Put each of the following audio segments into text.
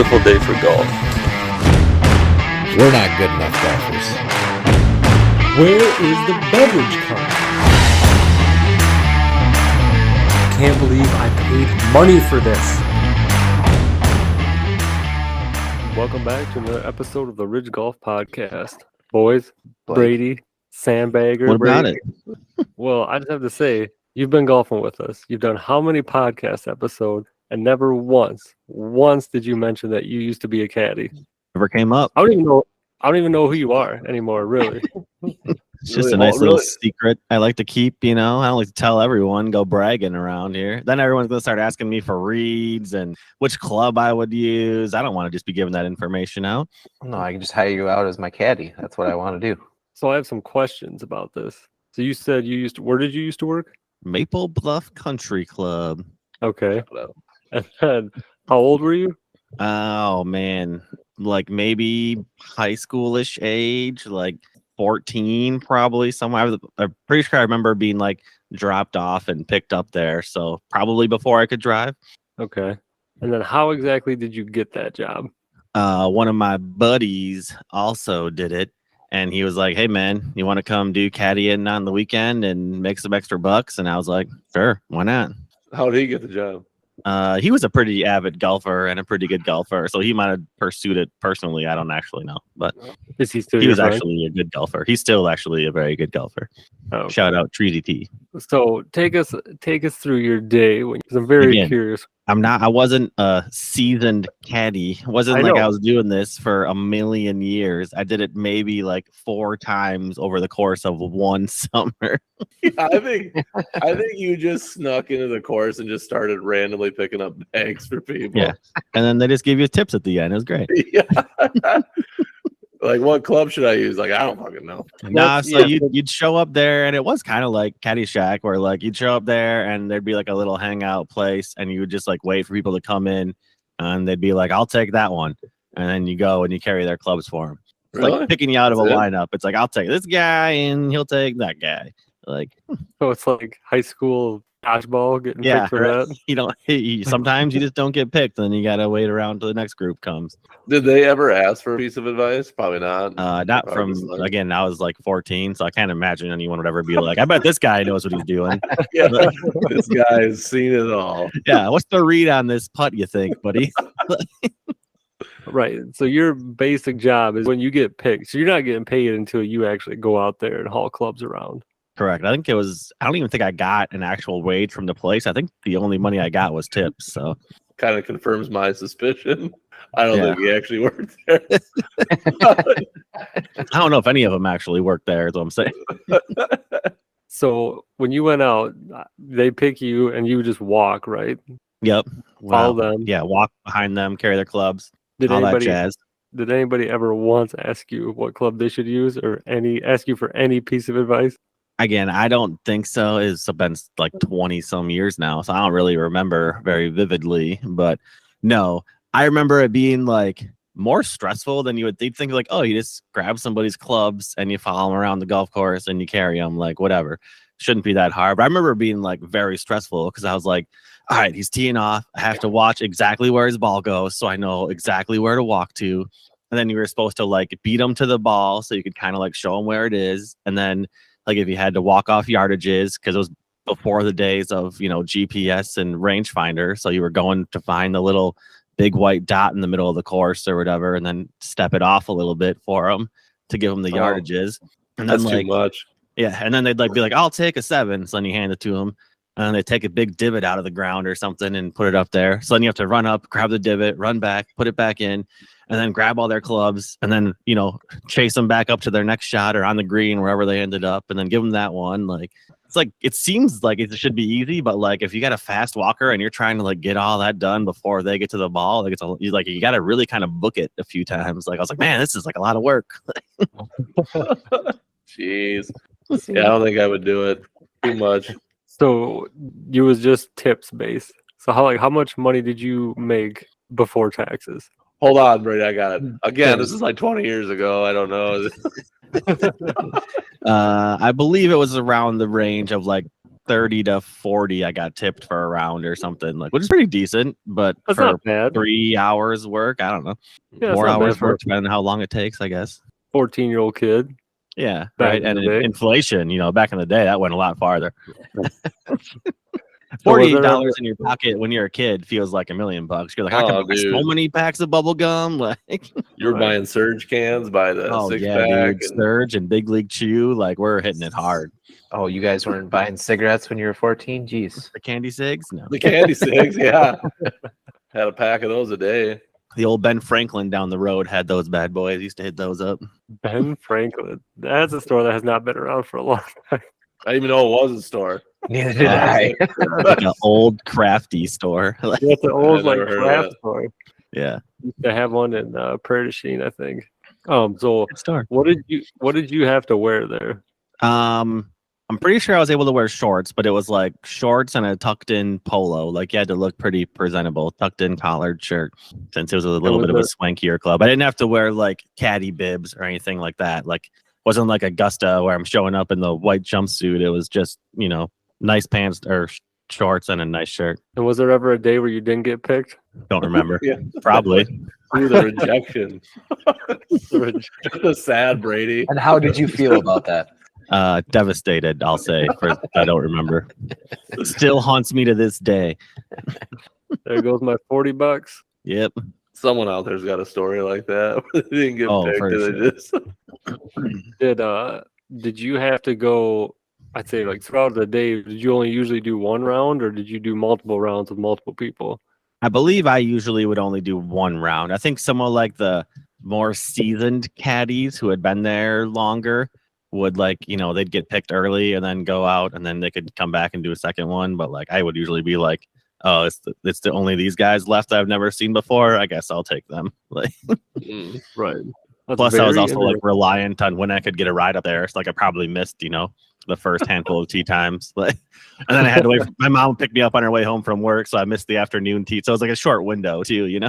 beautiful day for golf. We're not good enough golfers. Where is the beverage cart? Can't believe I paid money for this. Welcome back to another episode of the Ridge Golf Podcast. Boys, Brady, Sandbagger. What about Brady. Well, I just have to say, you've been golfing with us. You've done how many podcast episodes, and never once did you mention that you used to be a caddy. Never came up. I don't even know who you are anymore, really. It's just a nice little secret I like to keep, I don't like to tell everyone, go bragging around here. Then everyone's going to start asking me for reads and which club I would use. I don't want to just be giving that information out. No, I can just hire you out as my caddy. That's what I want to do. So I have some questions about this. So you said where did you used to work? Maple Bluff Country Club. Okay. And then, how old were you? Oh, man. Like maybe high schoolish age, like 14 probably somewhere. I'm pretty sure I remember being like dropped off and picked up there. So probably before I could drive. Okay. And then how exactly did you get that job? One of my buddies also did it. And he was like, hey, man, you want to come do caddying on the weekend and make some extra bucks? And I was like, sure, why not? How did he get the job? He was a pretty avid golfer and a pretty good golfer, so he might have pursued it personally. I don't actually know, but is he still? He was actually a good golfer. He's still actually a very good golfer. Oh, okay. Shout out Treasy T. So take us through your day, because I'm very curious. I wasn't a seasoned caddy. It wasn't like I was doing this for a million years. I did it maybe like 4 times over the course of one summer. I think you just snuck into the course and just started randomly picking up bags for people. Yeah, and then they just gave you tips at the end. It was great. Yeah. Like, what club should I use? Like, I don't fucking know. Nah, so you'd show up there, and it was kind of like Caddyshack, where like you'd show up there, and there'd be like a little hangout place, and you would just like wait for people to come in, and they'd be like, "I'll take that one," and then you go and you carry their clubs for them. It's Really? like picking you out of a lineup. It's like, I'll take this guy, and he'll take that guy. Like, so it's like high school dodgeball getting picked for that. Sometimes you just don't get picked, and then you gotta wait around till the next group comes. Did they ever ask for a piece of advice? Probably not. Not Probably from again. I was like 14, so I can't imagine anyone would ever be like, "I bet this guy knows what he's doing." Yeah, this guy has seen it all. Yeah, what's the read on this putt? You think, buddy? Right. So your basic job is when you get picked. So you're not getting paid until you actually go out there and haul clubs around. Correct. I don't even think I got an actual wage from the place. I think the only money I got was tips. So kind of confirms my suspicion. I don't think he actually worked there. I don't know if any of them actually worked there, is what I'm saying. So when you went out, they pick you and you just walk, right? Yep. Follow them. Yeah, walk behind them, carry their clubs, Did all anybody, that jazz. Did anybody ever once ask you what club they should use, or ask you for any piece of advice? Again, I don't think so. It's been like 20 some years now, so I don't really remember very vividly. But no, I remember it being like more stressful than you would think. Like, oh, you just grab somebody's clubs and you follow them around the golf course and you carry them, like whatever. Shouldn't be that hard. But I remember it being like very stressful because I was like, all right, he's teeing off. I have to watch exactly where his ball goes so I know exactly where to walk to. And then you were supposed to like beat him to the ball so you could kind of like show him where it is. And then like if you had to walk off yardages, because it was before the days of, GPS and rangefinder. So you were going to find the little big white dot in the middle of the course or whatever, and then step it off a little bit for them to give them the yardages. And that's then, too much. Yeah. And then they'd like be like, I'll take a 7. So then you hand it to them. And then they take a big divot out of the ground or something and put it up there. So then you have to run up, grab the divot, run back, put it back in, and then grab all their clubs and then, chase them back up to their next shot or on the green, wherever they ended up, and then give them that one. Like, it's like, it seems like it should be easy, but like if you got a fast walker and you're trying to like get all that done before they get to the ball, like you got to really kind of book it a few times. Like I was like, man, this is like a lot of work. Jeez. Yeah, I don't think I would do it. Too much. So you was just tips based. So how much money did you make before taxes? Hold on, Brady. I got it. Again, this is like 20 years ago. I don't know. I believe it was around the range of like 30 to 40 I got tipped for a round or something, like, which is pretty decent, but That's for not bad. 3 hours work, I don't know. Yeah, it's More not bad hours for work, depending on how long it takes, I guess. 14-year-old kid. Yeah, Back right. in And the day. inflation, back in the day, that went a lot farther. So was $48 there ever- in your pocket when you're a kid feels like $1 million. You're like, I Oh, can buy so dude. many packs of bubble gum. Like, You were Right. buying Surge cans by the oh six yeah, pack. dude, Surge and Big League Chew, like we're hitting it hard. Oh, you guys weren't buying cigarettes when you were 14? Jeez. The candy cigs, no. The candy cigs, yeah. Had a pack of those a day. The old Ben Franklin down the road had those bad boys. Used to hit those up. Ben Franklin. That's a store that has not been around for a long time. I didn't even know it was a store. Neither did I. Like an old crafty store. Like, It's an old like never heard of craft that. store. yeah, Used to have one in Prairie du Chien, I think. So good store. what did you have to wear there? I'm pretty sure I was able to wear shorts, but it was like shorts and a tucked in polo. Like you had to look pretty presentable, tucked in collared shirt, since it was a little was bit of a swankier club. I didn't have to wear like caddy bibs or anything like that. Like wasn't like Augusta where I'm showing up in the white jumpsuit. It was just, nice pants or shorts and a nice shirt. And was there ever a day where you didn't get picked? Don't remember. Yeah. Probably. Ooh, the rejection. The sad Brady. And how did you feel about that? Devastated, I'll say. I don't remember. It still haunts me to this day. There goes my $40. Yep. Someone out there's got a story like that. They didn't get Oh, picked. for And they just Did you have to go? I'd say like throughout the day. Did you only usually do one round, or did you do multiple rounds with multiple people? I believe I usually would only do one round. I think some of like the more seasoned caddies who had been there longer would they'd get picked early and then go out and then they could come back and do a second one. But like I would usually be like, oh, it's the only these guys left I've never seen before. I guess I'll take them. Like, Right. That's plus I was very also like reliant on when I could get a ride up there. It's like I probably missed, the first handful of tea times. Like, and then I had to wait. My mom picked me up on her way home from work, so I missed the afternoon tea. So it was like a short window too,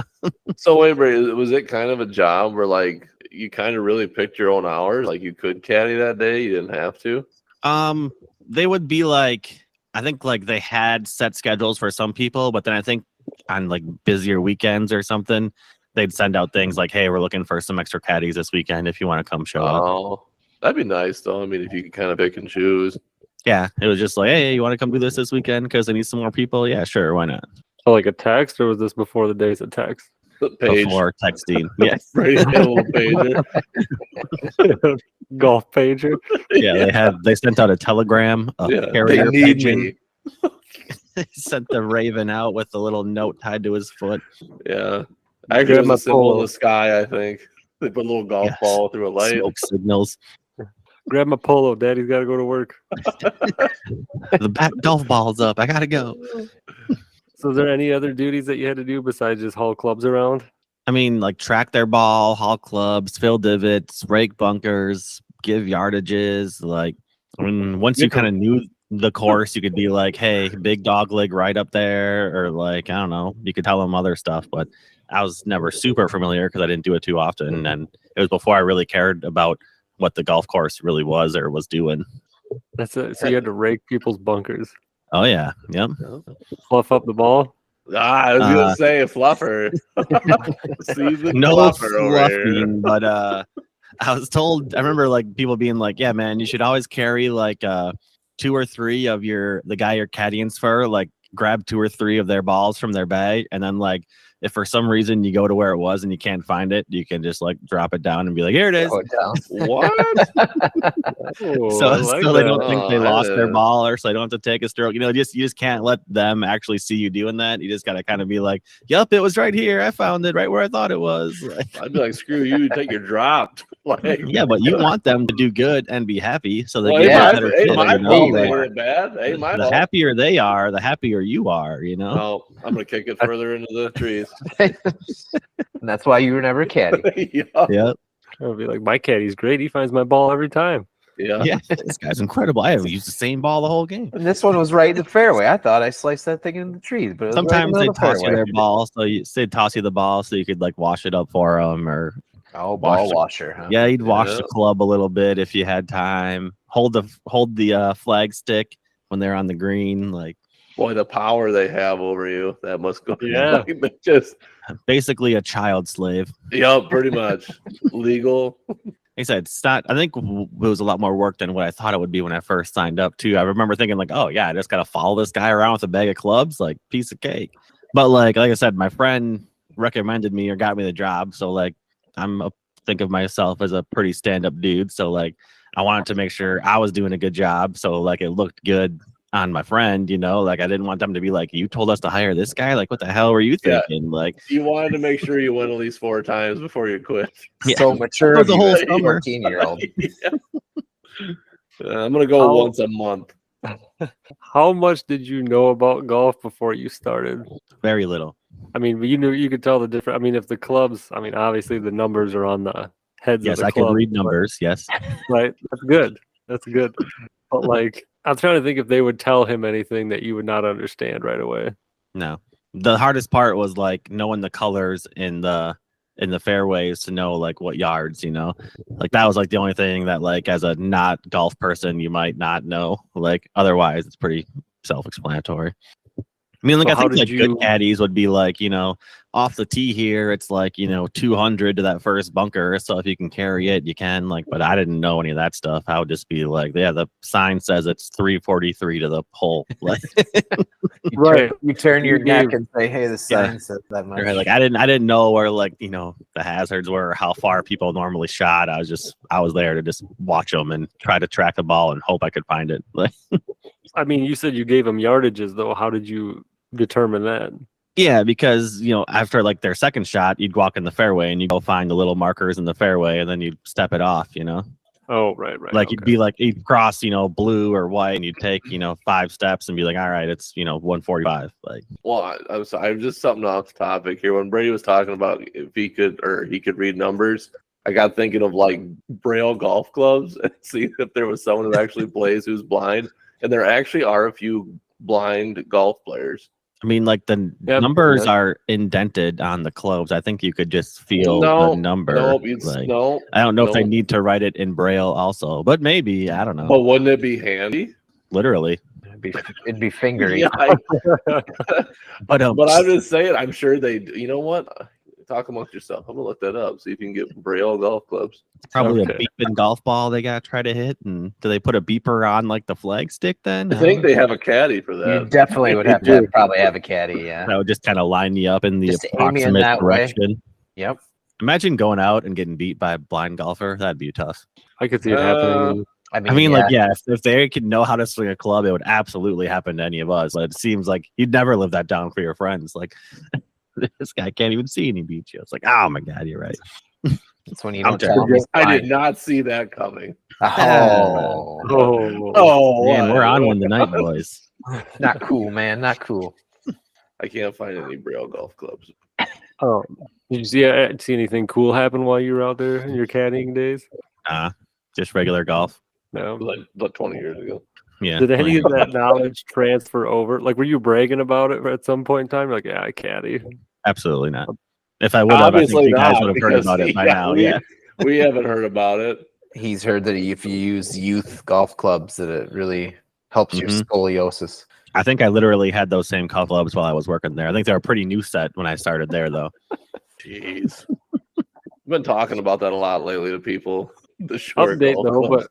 So wait, Brady, was it kind of a job where like you kind of really picked your own hours? Like you could caddy that day, you didn't have to? They would be like, I think like they had set schedules for some people, but then I think on like busier weekends or something, they'd send out things like, hey, we're looking for some extra caddies this weekend if you want to come show up. Oh, that'd be nice though. I mean, if you could kind of pick and choose. Yeah, it was just like, hey, you want to come do this weekend because I need some more people? Yeah, sure, why not? So like a text, or was this before the days of text? The page. Before texting. Yeah, Brady had a little pager. Golf pager. yeah, they sent out a telegram, a Yeah, they carrier need pigeon. me. Sent the raven out with a little note tied to his foot. Yeah. Actually, it was my a symbol polo. in the sky, I think. They put a little golf Yes. ball through a light. Smoke signals. Grab my polo. Daddy's got to go to work. The back golf ball's up. I gotta go. So is there any other duties that you had to do besides just haul clubs around? I mean, like track their ball, haul clubs, fill divots, rake bunkers, give yardages. Like, I mean, once you kind of knew the course, you could be like, hey, big dog leg right up there, or like, I don't know, you could tell them other stuff. But I was never super familiar because I didn't do it too often. And it was before I really cared about what the golf course really was or was doing. That's it. So you had to rake people's bunkers, Oh, yeah. Yep. fluff up the ball. I was gonna say a fluffer. Seasoned No fluffer over here. fluffing, but I was told, I remember like people being like, yeah, man, you should always carry like 2 or 3 of the guy you're caddying's for, like grab 2 or 3 of their balls from their bag, and then like if for some reason you go to where it was and you can't find it, you can just like drop it down and be like, here it is. Throw it down. What? Oh, So, I like so they that. don't think they Oh, lost their yeah. ball, or so they don't have to take a stroke. You just can't let them actually see you doing that. You just gotta kind of be like, "Yep, it was right here. I found it right where I thought it was." Like, I'd be like, screw you, take your drop. Like, yeah, but you want them to do good and be happy, so they well, get yeah, a better ain't feel, my you know? fault. Like, Ain't it bad? Ain't my the fault. happier they are, the happier you are. You know. No, I'm gonna kick it further into the trees. And that's why you were never a caddy. Yeah. Yeah, I'll be like, my caddy's great. He finds my ball every time. Yeah. yeah. This guy's incredible. I haven't used the same ball the whole game. And this one was right in the fairway. I thought I sliced that thing into the trees, but it was Sometimes right they in the toss you fairway. their ball, so they'd toss you the ball so you could like wash it up for them, or Oh, Wash ball the- washer. Huh? yeah, you'd wash Yeah. the club a little bit if you had time. Hold the flag stick when they're on the green. Like, Boy, the power they have over you, that must go. Yeah. Like, they just, basically a child slave. yep, pretty much legal. Like I said, it's not, I think it was a lot more work than what I thought it would be when I first signed up too. I remember thinking like, oh yeah, I just gotta follow this guy around with a bag of clubs, like piece of cake. But like I said, my friend recommended me or got me the job, so like think of myself as a pretty stand-up dude. So like I wanted to make sure I was doing a good job, so like it looked good on my friend, you know, like I didn't want them to be like, you told us to hire this guy, like what the hell were you thinking? Like You wanted to make sure you went at least 4 times before you quit. yeah. So mature For of the you whole as a summer. 14-year-old. I'm gonna go once a month. How much did you know about golf before you started? Very little. I mean, you could tell the difference. I mean, if the clubs, I mean, obviously the numbers are on the heads Yes, of the I can club, read numbers. Yes. right? That's good. That's good. But like, I'm trying to think if they would tell him anything that you would not understand right away. No. The hardest part was like knowing the colors in the fairways to know like what yards, you know. Like that was like the only thing that like as a not golf person you might not know. Like otherwise it's pretty self-explanatory. I mean, like So I how think did like you- good caddies would be like, you know, off the tee here, it's like, you know, 200 to that first bunker. So if you can carry it, you can. Like, but I didn't know any of that stuff. I would just be like, yeah, the sign says it's 343 to the hole. Like, Right. You turn your You neck gave- and say, "Hey, the sign says that much." like I didn't know where like, you know, the hazards were, or how far people normally shot. I was there to just watch them and try to track the ball and hope I could find it. Like, I mean, you said you gave him yardages though. How did you determine that? yeah, because you know, after like their second shot, you'd walk in the fairway and you go find the little markers in the fairway, and then you'd step it off. You know, Oh, right. like you'd be like you'd cross, you know, blue or white, and you'd take, you know, 5 steps and be like, all right, it's, you know, 145. Like, Well, I'm sorry, I'm just something off topic here. When Brady was talking about if he could read numbers, I got thinking of like Braille golf clubs and see if there was someone who actually plays who's blind. And there actually are a few blind golf players. I mean, like the Yep. numbers Yeah. are indented on the clubs. I think you could just feel No, the number. No, Like, no. I don't know if they no. need to write it in Braille also, but maybe, I don't know. But wouldn't it be handy? Literally. It'd be fingery. Yeah, But but I'm just saying, I'm sure they. You know what? Talk amongst yourself. I'm gonna look that up. See if you can get Braille golf clubs. probably Okay. a beeping golf ball they gotta try to hit. And do they put a beeper on like the flag stick then? I think they have a caddy for You that. definitely would have to probably have a caddy. Yeah. that would just kind of line you up in the Just aim you in approximate that way. direction. Yep. Imagine going out and getting beat by a blind golfer. That'd be tough. I could see it happening. I I mean, like, yeah, if they could know how to swing a club, it would absolutely happen to any of us. But it seems like you'd never live that down for your friends. Like, this guy can't even see and he beats you. It's like, oh my God, you're right. That's when you I'm don't tell them. terrible. I did not see that coming. Oh, Oh, Oh, Man, we're on one tonight, boys. not cool, man. Not cool. I can't find any Braille golf clubs. Did you see anything cool happen while you were out there in your caddying days? Just regular golf. No. Like 20 years ago. Yeah. Did any of that knowledge transfer over? Like, were you bragging about it at some point in time? You're like, yeah, I caddy. Absolutely not. If I would have, I think Obviously you guys not, would have heard because, about it by now. we, Yeah. we haven't heard about it. He's heard that if you use youth golf clubs, that it really helps your Mhm. scoliosis. I think I literally had those same golf clubs while I was working there. I think they were a pretty new set when I started there, though. Jeez. I've been talking about that a lot lately to people. The short Update golf though, clubs.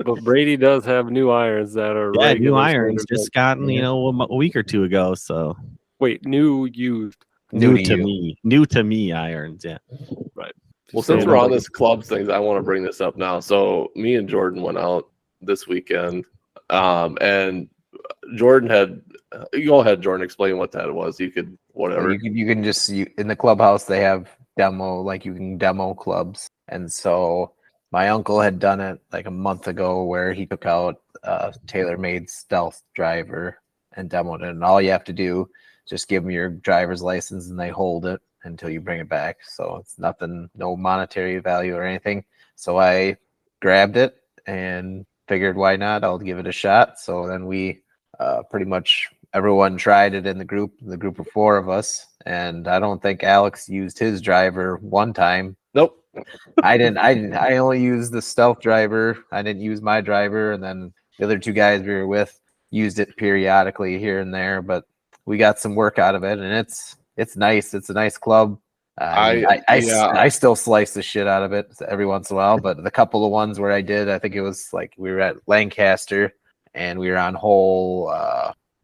but Brady does have new irons that are Yeah, new regular irons standard. just gotten, you know, a week or two ago. So Wait, new used. New new to to you. me, new to me irons. Yeah. Well, since Standard. we're on this clubs things, I want to bring this up now. So me and Jordan went out this weekend, and Jordan had. You go ahead, Jordan. Explain what that was. You could whatever. You can just in the clubhouse they have demo, like you can demo clubs, and so my uncle had done it like a month ago where he took out a tailor-made stealth driver and demoed it, and all you have to do is just give them your driver's license and they hold it until you bring it back. So it's nothing, no monetary value or anything. So I grabbed it and figured why not, I'll give it a shot. So then we pretty much everyone tried it in the group of 4 of us, and I don't think Alex used his driver one time. Nope. I I only used the stealth driver. I didn't use my driver, and then the other 2 guys we were with, used it periodically here and there, but we got some work out of it, and it's nice. It's a nice club. I still slice the shit out of it every once in a while, but the couple of ones where I did, I think it was like we were at Lancaster and we were on hole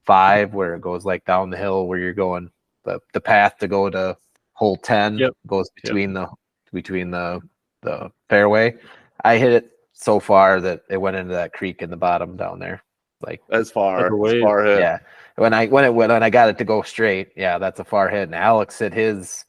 5 where it goes like down the hill where you're going the path to go to hole 10 goes between the fairway. I hit it so far that it went into that creek in the bottom down there. Like That's far hit. Yeah. When I got it to go straight, that's a far hit. And Alex hit his,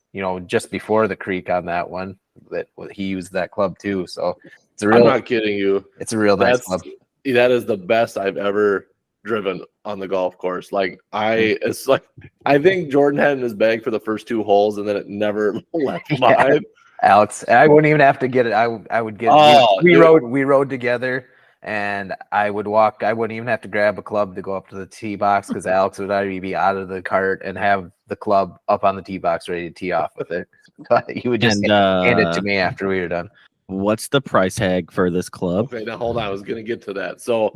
just before the creek on that one. That he used that club too. So it's a real. I'm not kidding you. It's a real nice club. That is the best I've ever driven on the golf course. Like I think Jordan had in his bag for the first 2 holes, and then it never left mine. Alex, I wouldn't even have to get it. I would get it. We rode together. And I would walk. I wouldn't even have to grab a club to go up to the tee box because Alex would already be out of the cart and have the club up on the tee box ready to tee off with it. He would just hand it to me after we were done. What's the price tag for this club? Okay, now hold on. I was going to get to that. So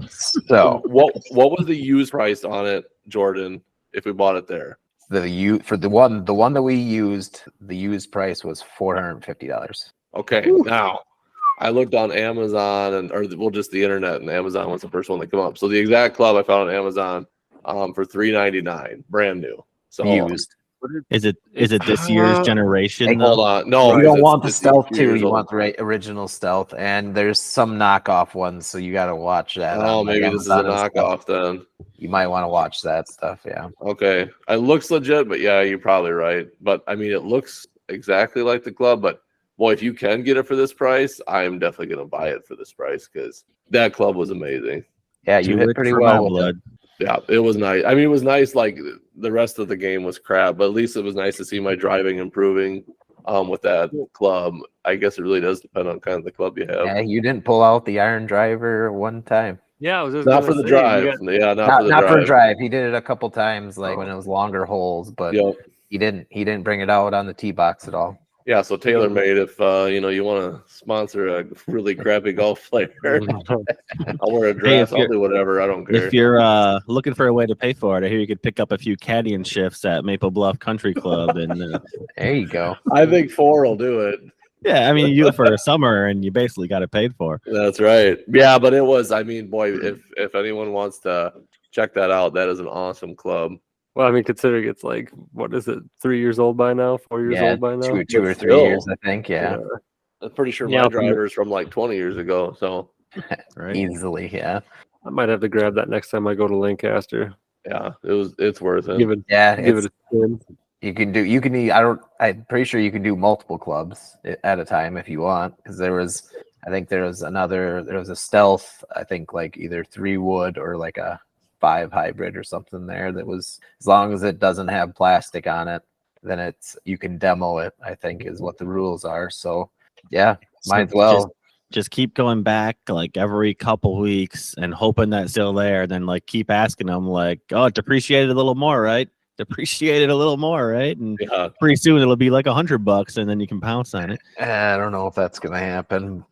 what was the used price on it, Jordan? If we bought it there, the one that we used, the used price was $450. Okay, now. I looked on Amazon just the internet, and Amazon was the first one that came up. So the exact club I found on Amazon for $399, brand new. So used. Is it this year's generation? Hold on, no, you don't want the stealth too. You want the original stealth, and there's some knockoff ones, so you got to watch that. Oh, maybe this is a knockoff then. You might want to watch that stuff. Yeah. Okay, it looks legit, but yeah, you're probably right. But I mean, it looks exactly like the club, but. Boy, if you can get it for this price, I'm definitely going to buy it for this price because that club was amazing. Yeah, you hit pretty well with it. Yeah, it was nice. I mean, it was nice. Like the rest of the game was crap, but at least it was nice to see my driving improving with that club. I guess it really does depend on kind of the club you have. Yeah, you didn't pull out the iron driver one time. Yeah, I was just not for the drive. Not for the drive. He did it a couple times, like when it was longer holes, but he didn't bring it out on the tee box at all. Yeah, so TaylorMade, if you want to sponsor a really crappy golf player, I'll wear a dress. I'll do whatever. I don't care. If you're looking for a way to pay for it, I hear you could pick up a few caddying shifts at Maple Bluff Country Club, and there you go. I think 4 will do it. Yeah, I mean, you do it for a summer, and you basically got it paid for. That's right. Yeah, but it was. I mean, boy, if anyone wants to check that out, that is an awesome club. Well, I mean, considering it's like, what is it, 3 years old by now, 4 years old by now? Two or 3 years, I think. Yeah. I'm pretty sure my driver's from like 20 years ago. So right. Easily, yeah. I might have to grab that next time I go to Lancaster. Yeah, it's worth it. Give it a spin. I'm pretty sure you can do multiple clubs at a time if you want, because there was a stealth, I think like either 3 wood or like a 5 hybrid or something there that was, as long as it doesn't have plastic on it, then you can demo it, I think is what the rules are. So yeah, might as well. Just keep going back like every couple weeks and hoping that's still there. Then like keep asking them like, oh, it depreciated a little more, right? Depreciated a little more, right? And pretty soon it'll be like $100 and then you can pounce on it. I don't know if that's gonna happen.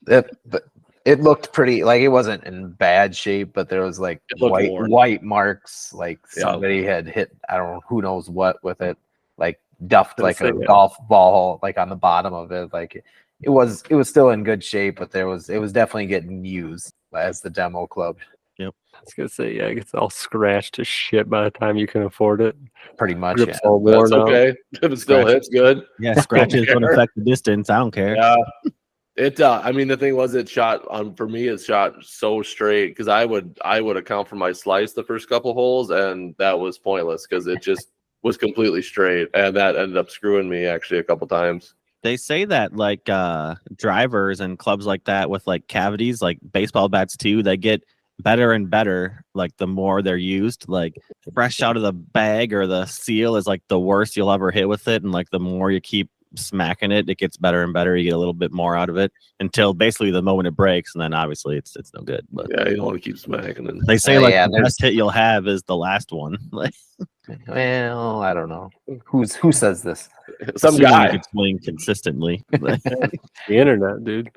It looked pretty, like it wasn't in bad shape, but there was like white marks, like somebody had hit, I don't know, who knows what with it, like duffed like a golf ball like on the bottom of it. Like it was still in good shape, but it was definitely getting used as the demo club. Yep. I was gonna say, yeah, it gets all scratched to shit by the time you can afford it. Pretty much, Grips all worn out. Okay. If it still hits good. Yeah, scratches don't affect the distance. I don't care. Yeah. I mean, the thing was, it shot for me. It shot so straight because I would account for my slice the first couple holes, and that was pointless because it just was completely straight, and that ended up screwing me actually a couple times. They say that like drivers and clubs like that with like cavities, like baseball bats too, they get better and better like the more they're used. Like fresh out of the bag or the seal is like the worst you'll ever hit with it, and like the more you keep smacking it gets better and better. You get a little bit more out of it until basically the moment it breaks, and then obviously it's no good. But yeah, you don't want to keep smacking it. They say the best hit you'll have is the last one. Like, well, I don't know who says this. Some guy you could swing consistently. The internet, dude.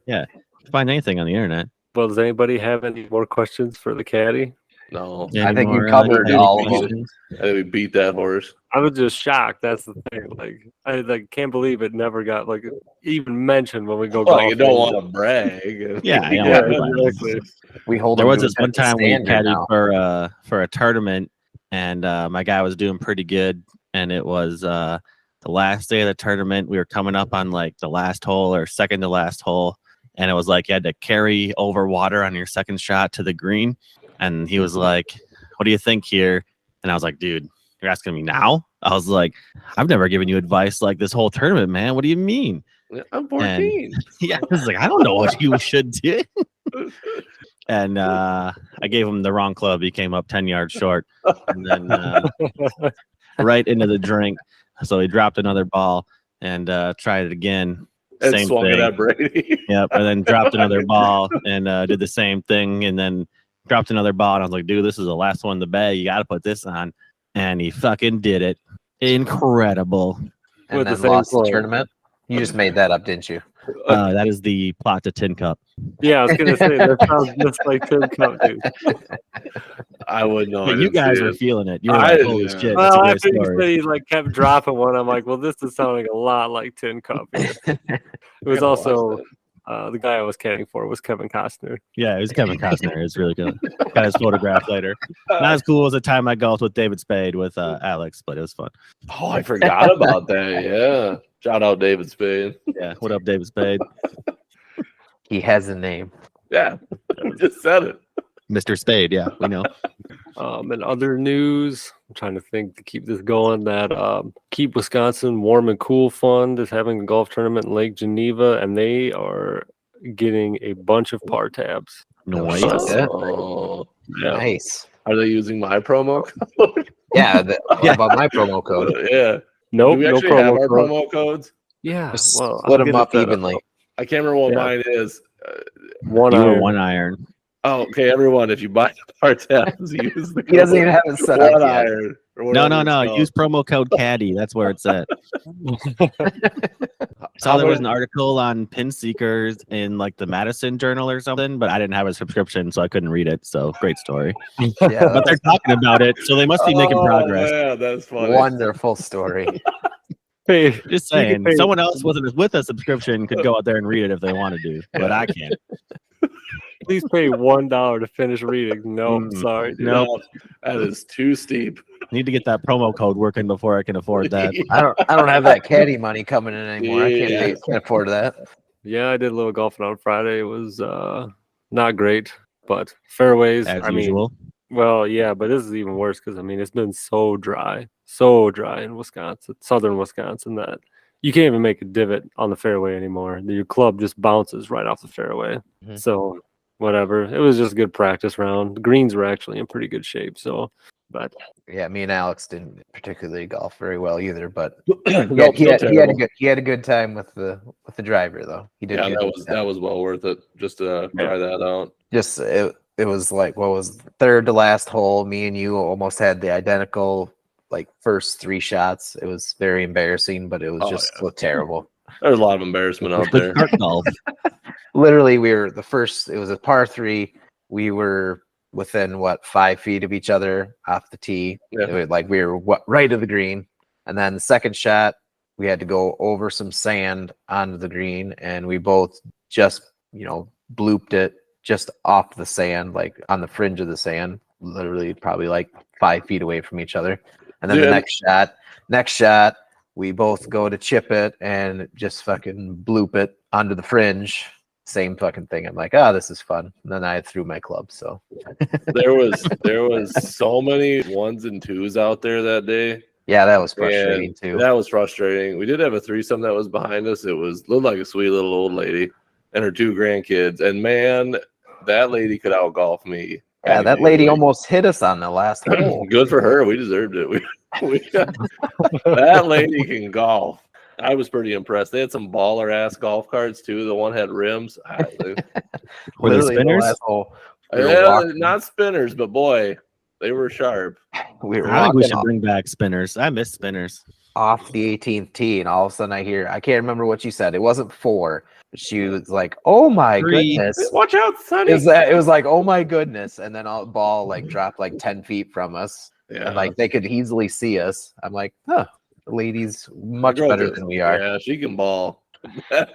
Yeah. Find anything on the internet. Well, does anybody have any more questions for the caddy? No, I think you Any more, covered caddy all of them. questions? I think we beat that horse. I was just shocked. That's the thing. Like, I like can't believe it never got like even mentioned when we go Well, golfing. you don't want to brag. Yeah, you don't Yeah, wanna brag. exactly. We hold There them was to a this one different time we standard caddied now. for a tournament, and my guy was doing pretty good, and it was the last day of the tournament. We were coming up on like the last hole or second to last hole, and it was like you had to carry over water on your second shot to the green. And he was like, "What do you think here?" And I was like, "Dude, you're asking me now?" I was like, "I've never given you advice like this whole tournament, man. What do you mean?" I'm And 14. yeah, I was like, "I don't know what you should do." And I gave him the wrong club. He came up 10 yards short, and then right into the drink. So he dropped another ball and tried it again. And Same swung it thing. at Brady. Yep. And then dropped another ball and did the same thing. And then dropped another ball. And I was like, dude, this is the last one in the bay. You got to put this on. And he fucking did it. Incredible. And With the then same lost the club. tournament. You just made that up, didn't you? That is the plot to Tin Cup. Yeah, I was gonna say that sounds just like Tim Cup, dude. I wouldn't know. But I you didn't guys see were it. feeling it. You were I like, didn't, holy yeah. shit. That's Well, a great after you story. said he like kept dropping one, I'm like, well, this is sounding a lot like Tin Cup. Here. It was gotta watch also the guy I was caddying for was Kevin Costner. Yeah, it was Kevin Costner. It's really good. Got his photograph later. Not as cool as the time I golfed with David Spade with Alex, but it was fun. Oh, I forgot about that. Yeah. Shout out David Spade. Yeah. What up, David Spade? He has a name. Yeah. You just said it. Mr. Spade. Yeah, we know. And other news, I'm trying to think to keep this going. That Keep Wisconsin Warm and Cool Fund is having a golf tournament in Lake Geneva, and they are getting a bunch of par tabs. Nice. Yeah. Oh, Yeah. Nice. are they using my promo code? Yeah. What about my promo code? Yeah. Nope, Do we no actually have promo our code. promo codes? Yeah, Just well, split I'll them get it up set evenly. I can't remember what Yeah. mine is. One You were iron. one iron. Oh, okay, everyone. If you buy the par tabs, use the He doesn't even have it set up one yet. iron. Or No, whatever no, it's no. called. Use promo code CADDY. That's where it's at. Saw How there was an many- article on pin seekers in like the Madison Journal or something, but I didn't have a subscription, so I couldn't read it. So great story. Yeah, But they're talking about it, so they must be making progress. Yeah, that's funny. wonderful story. Hey, Just You saying, can pay- someone else with a subscription could go out there and read it if they wanted to, but I can't. please pay $1 to finish reading. No, Mm. sorry. Dude. Nope. That is too steep. Need to get that promo code working before I can afford that. I don't have that caddy money coming in anymore. I Yeah. can't afford that. Yeah, I did a little golfing on Friday. It was not great, but fairways. As I mean, usual. well, yeah, but this is even worse because I mean it's been so dry in Wisconsin, southern Wisconsin, that you can't even make a divot on the fairway anymore. Your club just bounces right off the fairway. Mhm. So whatever, it was just a good practice round. The greens were actually in pretty good shape. So, but Yeah, me and Alex didn't particularly golf very well either, but Nope, he still terrible. had a good time with the driver though. He did. Yeah, a good that job. was well worth it just to try that out. Just it was like what was third to last hole. Me and you almost had the identical like first three shots. It was very embarrassing, but it was Oh, just yeah. so terrible. There's a lot of embarrassment out there. Start golf. Literally, we were the first. It was a par three. We were within 5 feet of each other off the tee. Yeah. It was like we were right of the green, and then the second shot we had to go over some sand onto the green, and we both just blooped it just off the sand, like on the fringe of the sand, literally probably like 5 feet away from each other. And then the Yeah. next shot, we both go to chip it and just fucking bloop it onto the fringe. Same fucking thing. I'm like, this is fun. And then I threw my club. So there was so many ones and twos out there that day. yeah, that was frustrating And too. that was frustrating. We did have a threesome that was behind us. It looked like a sweet little old lady and her two grandkids. And man, that lady could out golf me. Yeah, that lady almost hit us on the last hole. Good for her. We deserved it. That lady can golf. I was pretty impressed. They had some baller ass golf carts too. The one had rims. Were they Literally the spinners? last hole, we were Yeah, walking- not spinners, but boy, they were sharp. we were I think we walking should bring back spinners. I miss spinners. off the 18th tee, and all of a sudden I hear, I can't remember what you said. It wasn't 4. She was like, "Oh my Three. goodness!" Watch out, Sonny. It was like, "Oh my goodness!" And then the ball like dropped like 10 feet from us, Yeah. and like they could easily see us. I'm like, "Huh, the lady's much Girl better just- than we are." Yeah, she can ball. I'd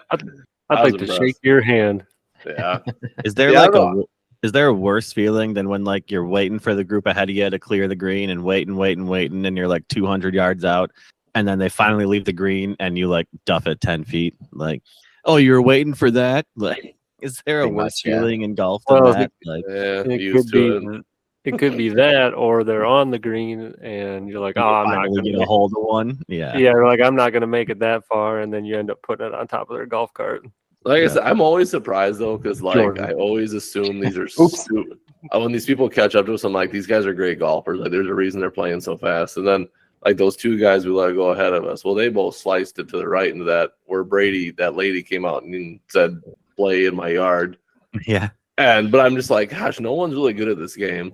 I like was to impressed. shake your hand. Yeah. Is there Yeah, I like don't a is there a worse feeling than when like you're waiting for the group ahead of you to clear the green and waiting, and you're like 200 yards out, and then they finally leave the green and you like duff it 10 feet? Like, oh, you were waiting for that? Like, is there a Pretty worse much, yeah. feeling in golf than Well, that? Like, Yeah, It used could be to it. it could be that, or they're on the green and you're like, you oh, I'm not finally gonna get a make hold of one. Yeah. yeah, you're like I'm not gonna make it that far, and then you end up putting it on top of their golf cart. Like I Yeah. said, I'm always surprised though, because like Jordan. I always assume these are Oops. stupid. When these people catch up to us, I'm like, these guys are great golfers. Like, there's a reason they're playing so fast. And then like those two guys we let go ahead of us, well, they both sliced it to the right into that where Brady, that lady came out and said, "Play in my yard." Yeah. But I'm just like, gosh, no one's really good at this game.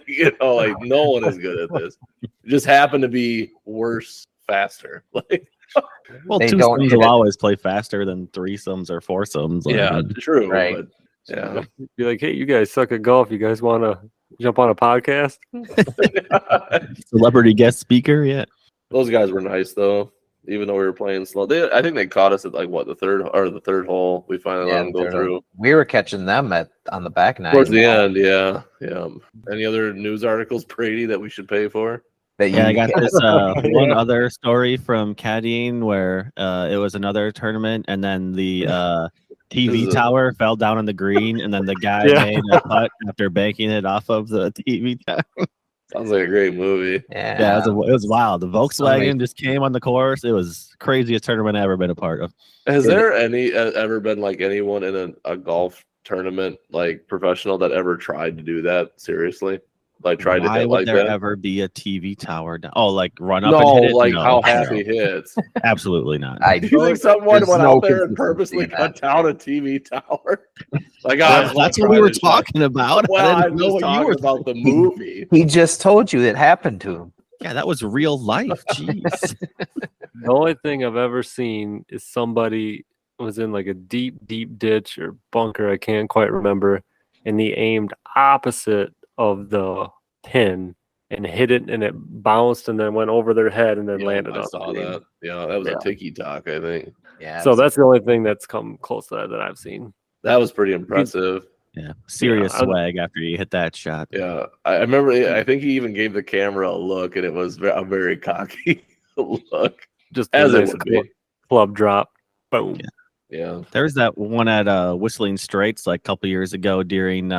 You know, like no one is good at this. It just happened to be worse, faster. Like, Well, They two don't sums hit will it. always play faster than threesomes or foursomes. Like, yeah, true. Right. But yeah. Be like, hey, you guys suck at golf. You guys want to jump on a podcast? celebrity guest speaker. Yeah. Those guys were nice though, even though we were playing slow. I think they caught us at like what the third hole. We finally let them go through We were catching them on the back nine. towards the end. Yeah, yeah. Any other news articles, Brady, that we should pay for? That Yeah, I you got this one other story from caddying where it was another tournament, and then the TV This is tower fell down on the green, and then the guy Yeah. made a putt after banking it off of the TV tower. Sounds like a great movie. Yeah, it was wild. The Volkswagen Somebody- just came on the course. It was craziest tournament I've ever been a part of. Has there ever been like anyone in a golf tournament, like professional, that ever tried to do that seriously? Like tried to Why hit would like there that? ever be a TV tower down? Oh, like run up No, and hit it? like No, how no, happy hits. absolutely not. I You think someone There's went no out there and consistency purposely in that. cut down a TV tower? Like, That's what we were talking about. Well, I I'm didn't know just what you talking were. about the movie. He just told you it happened to him. Yeah, that was real life. Jeez. The only thing I've ever seen is somebody was in like a deep, deep ditch or bunker. I can't quite remember. And he aimed opposite of the pin and hit it, and it bounced and then went over their head and then Yeah, landed I on saw the green. that. Yeah, that was Yeah. a tiki talk, I think. Yeah. So that's the only thing that's come close to that I've seen. That was pretty impressive. Yeah, serious Yeah, I- swag after you hit that shot. Yeah, I remember. I think he even gave the camera a look, and it was a very cocky look, Just as a it nice would be. club drop. Boom. Yeah. Yeah, There was that one at Whistling Straits like a couple years ago during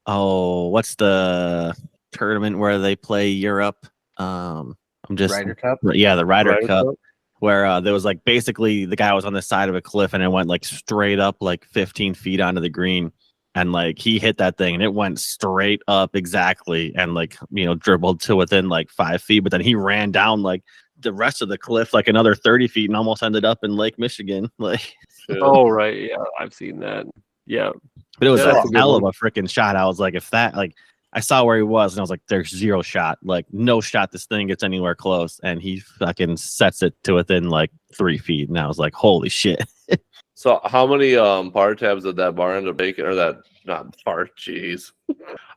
what's the tournament where they play Europe? I'm just Ryder Cup. yeah, the Ryder Ryder Cup. Cup? Where there was like basically the guy was on the side of a cliff and it went like straight up like 15 feet onto the green, and like he hit that thing and it went straight up exactly and like dribbled to within like 5 feet, but then he ran down like the rest of the cliff like another 30 feet and almost ended up in Lake Michigan. Like, shit. Oh right, yeah, I've seen that. Yeah, but it was Yeah, a that's a good hell of one. a freaking shot. I was like, if that like I saw where he was and I was like, there's zero shot, like no shot this thing gets anywhere close, and he fucking sets it to within like 3 feet, and I was like, holy shit. So, how many par tabs did that bar end up taking? Or that not par? Jeez,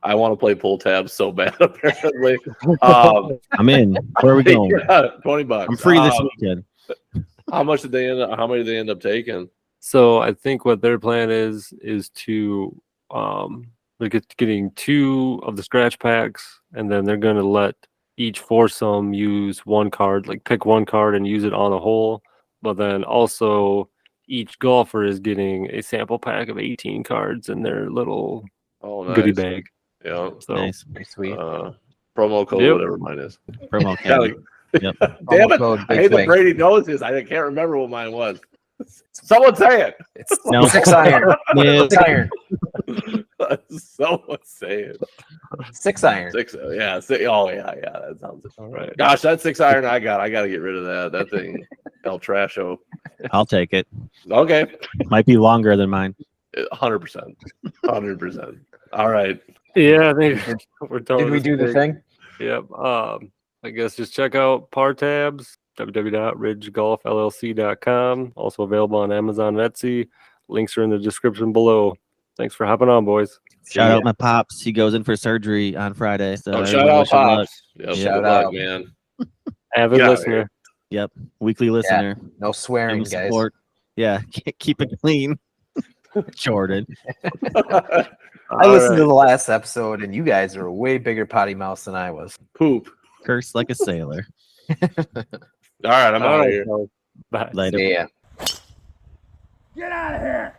I want to play pull tabs so bad. Apparently, I'm in. Where are we going? yeah, $20. I'm free this weekend. How much did they end up? How many did they end up taking? So I think what their plan is to they're getting 2 of the scratch packs, and then they're going to let each foursome use one card, like pick one card and use it on a hole. But then also each golfer is getting a sample pack of 18 cards in their little Oh, nice. goodie bag. Yeah. So Nice. Pretty sweet. Promo code, Yep. whatever mine is. Promo Yeah, code. Yep. Damn it! Promo code, I big hate that swing. Brady knows this. I can't remember what mine was. Someone say it. It's No. 6 iron. Yeah. 6 iron. Someone say it. 6 iron. Yeah. Oh yeah. That sounds. all right. Gosh, that 6 iron I got to get rid of that. That thing, El Trasho. I'll take it. Okay, Might be longer than mine. 100%. 100%. All right. Yeah, I think we're done. Did we with do the this thing? Yep. I guess just check out Par Tabs, www.ridgegolfllc.com. Also available on Amazon and Etsy. Links are in the description below. Thanks for hopping on, boys. Shout out my pops. He goes in for surgery on Friday. So shout everyone out wish him luck. Pops. Yep, Shout good luck, out. man. Avid Get outta listener. here. Weekly listener. No Give swearing, him guys. support. Yeah, keep it clean. Jordan. I listened to the last episode, and you guys are a way bigger potty mouse than I was. Poop. Curse like a sailor. All right, I'm out of here. Bye. Later. Yeah. Get out of here!